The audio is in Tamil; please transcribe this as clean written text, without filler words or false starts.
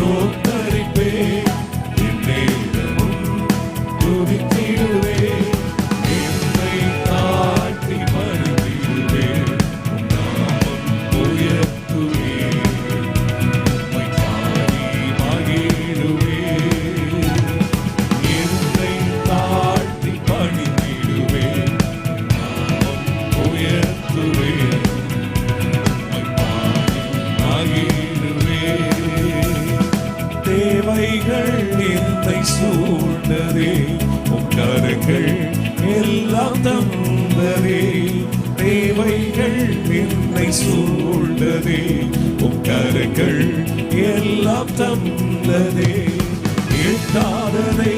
ஸ்தோத்தரிப்பே எந்நேரமும் துதித்திடுவே என்னை தாழ்த்தி பணிந்திடுவே நாமம் உயர்த்துவே உம்மை பாடி மகிழுவே என்னை தாழ்த்தி பணிந்திடுவே நாமம் உயர்த்துவே தேவைகள் என்னை சூழ்ந்ததே உம் கரங்கள் எல்லாம் தந்ததே தேவைகள் என்னை சூழ்ந்ததே உம் கரங்கள் எல்லாம் தந்ததே எட்டாததை